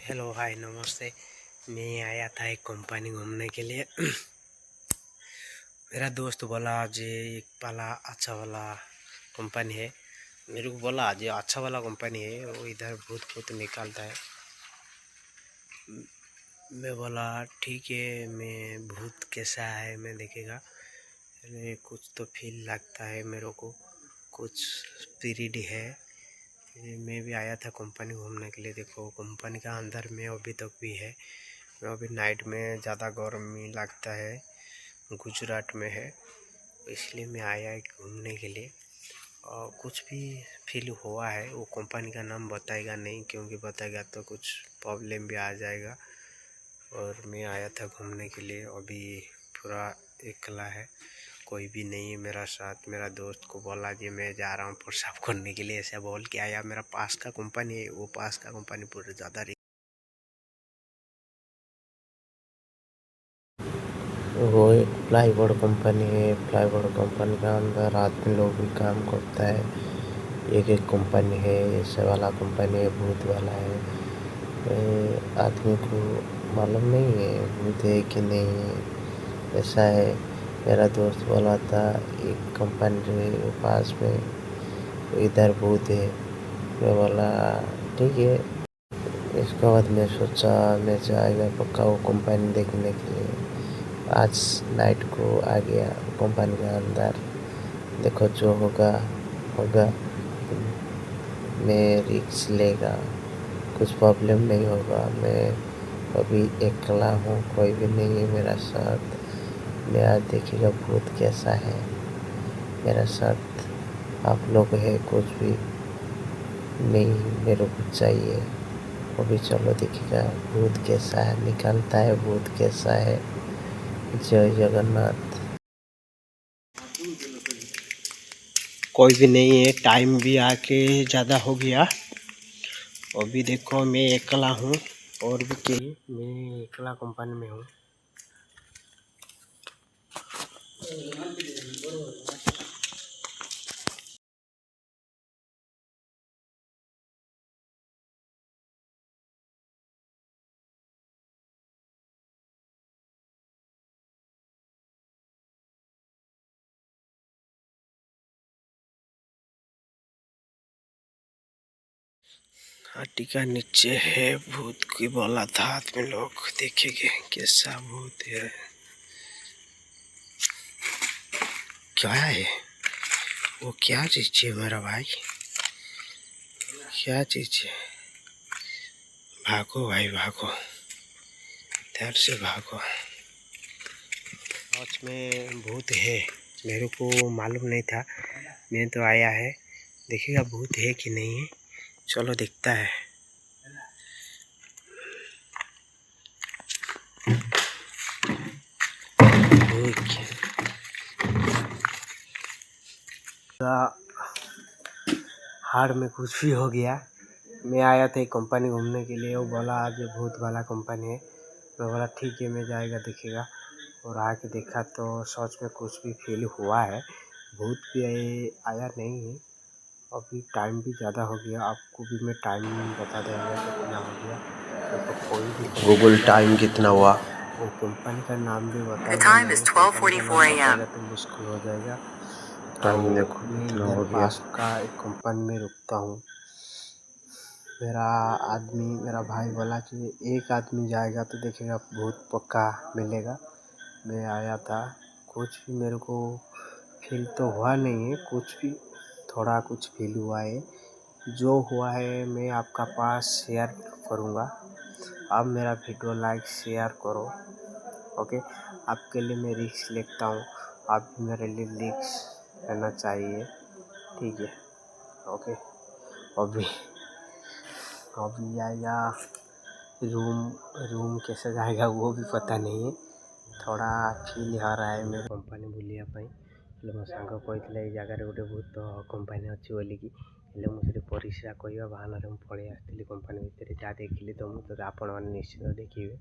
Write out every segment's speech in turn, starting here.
Hello hi नमस्ते। मैं आया था एक कंपनी घूमने के लिए। मेरा दोस्त बोला आज एक वाला अच्छा वाला कंपनी है। मेरे को बोला आज अच्छा वाला कंपनी है, वो इधर भूत भूत निकालता है। मैं बोला ठीक है, मैं भूत कैसा है मैं देखेगा। कुछ तो फील लगता है मेरे को, कुछ स्पिरिट है। मैं भी आया था कंपनी घूमने के लिए। देखो कंपनी का अंदर में अभी तक भी है। अभी नाइट में ज़्यादा गर्मी लगता है, गुजरात में है, इसलिए मैं आया है घूमने के लिए। और कुछ भी फील हुआ है वो कंपनी का नाम बताएगा नहीं, क्योंकि बताएगा तो कुछ प्रॉब्लम भी आ जाएगा। और मैं आया था घूमने के लिए, अभी पूरा अकेला है, कोई भी नहीं है मेरा साथ। मेरा दोस्त को बोला जी मैं जा रहा हूँ पेशाब करने के लिए, ऐसा बोल के आया। मेरा पास का कंपनी है, वो पास का कंपनी पूरे ज़्यादा वो एक प्लाईवुड कंपनी है। प्लाईवुड कंपनी के अंदर आदमी लोग भी काम करता है। एक एक कंपनी है, ऐसे वाला कंपनी है, भूत वाला है। आदमी को मालूम नहीं है भूत है कि नहीं है, ऐसा है। मेरा दोस्त बोला था एक कंपनी के पास में इधर भूत है। मैं बोला ठीक है। इसके बाद मैं सोचा मैं जाएगा पक्का वो कंपनी देखने के लिए। आज नाइट को आ गया कंपनी के अंदर। देखो जो होगा होगा, मैं रिस्क लेगा, कुछ प्रॉब्लम नहीं होगा। मैं अभी अकेला हूँ, कोई भी नहीं है मेरा साथ। मैं आज देखिएगा भूत कैसा है मेरा साथ। आप लोग है कुछ भी नहीं मेरे को चाहिए। अभी चलो देखिएगा भूत कैसा है, निकलता है भूत कैसा है। जय जगन्नाथ। कोई भी नहीं है, टाइम भी आके ज़्यादा हो गया। अभी देखो मैं अकेला हूँ, और भी के मैं अकेला कंपनी में हूँ। हाथी का नीचे है भूत की बोला था, आदमी लोग देखेंगे कैसा भूत है। क्या है वो, क्या चीज है मेरा भाई, क्या चीज है? भागो भाई भागो, इधर से भागो। सच में भूत है, मेरे को मालूम नहीं था। मैं तो आया है, देखिएगा भूत है कि नहीं है। चलो दिखता है। हार में कुछ भी हो गया। मैं आया था एक कंपनी घूमने के लिए, वो बोला आज भूत वाला कंपनी है। मैं बोला ठीक है मैं जाएगा देखेगा। और आके देखा तो सच में कुछ भी फील हुआ है। भूत भी आया नहीं है। अभी टाइम भी ज़्यादा हो गया, आपको भी मैं टाइम बता देंगे कितना हो गया। तो कोई भी गूगल टाइम कितना हुआ, वो कंपनी का नाम भी बताएगा नहीं। कंपनी का नाम बताएगा तो मुश्किल हो जाएगा। टाइम देखो कितना हो गया। पास का एक कंपनी में रुकता हूँ। मेरा भाई बोला कि एक आदमी जाएगा तो देखेगा भूत पक्का मिलेगा। मैं आया था, कुछ भी मेरे को फील तो हुआ नहीं है, कुछ भी थोड़ा कुछ फील हुआ है। जो हुआ है मैं आपका पास शेयर करूँगा। आप मेरा वीडियो लाइक शेयर करो, ओके। आपके लिए मैं रिस्क लेता हूँ, आप भी मेरे लिए रिस्क लेना चाहिए, ठीक है, ओके। अभी अभी आएगा रूम, रूम कैसे जाएगा वो भी पता नहीं है। थोड़ा फील हो रहा है मेरे कंपनी बुलिया पाई। ମୋ ସାଙ୍ଗ କହିଥିଲା ଏଇ ଜାଗାରେ ଗୋଟେ ଭୂତ କମ୍ପାନୀ ଅଛି ବୋଲିକି। ହେଲେ ମୁଁ ସେଠି ପରିସ୍ରା କରିବା ବାହାନାରେ ମୁଁ ପଳେଇ ଆସିଥିଲି କମ୍ପାନୀ ଭିତରେ। ଯାହା ଦେଖିଲି ତ ମୁଁ ତ ଆପଣମାନେ ନିଶ୍ଚିତ ଦେଖିବେ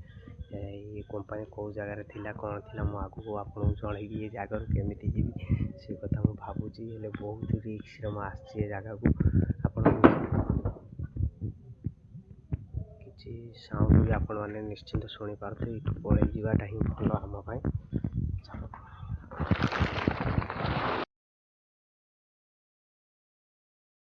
ଏଇ କମ୍ପାନୀ କେଉଁ ଜାଗାରେ ଥିଲା, କ'ଣ ଥିଲା। ମୁଁ ଆଗକୁ ଆପଣଙ୍କୁ ଜଣେଇକି ଏ ଜାଗାରୁ କେମିତି ଯିବି ସେ କଥା ମୁଁ ଭାବୁଛି। ହେଲେ ବହୁତ ରିସ୍କରେ ମୁଁ ଆସିଛି ଏ ଜାଗାକୁ। ଆପଣ କିଛି କିଛି ସାଉଣ୍ଡ ବି ଆପଣମାନେ ନିଶ୍ଚିନ୍ତ ଶୁଣିପାରୁଥିବେ। ଏଠୁ ପଳେଇ ଯିବାଟା ହିଁ ଭଲ ଆମ ପାଇଁ।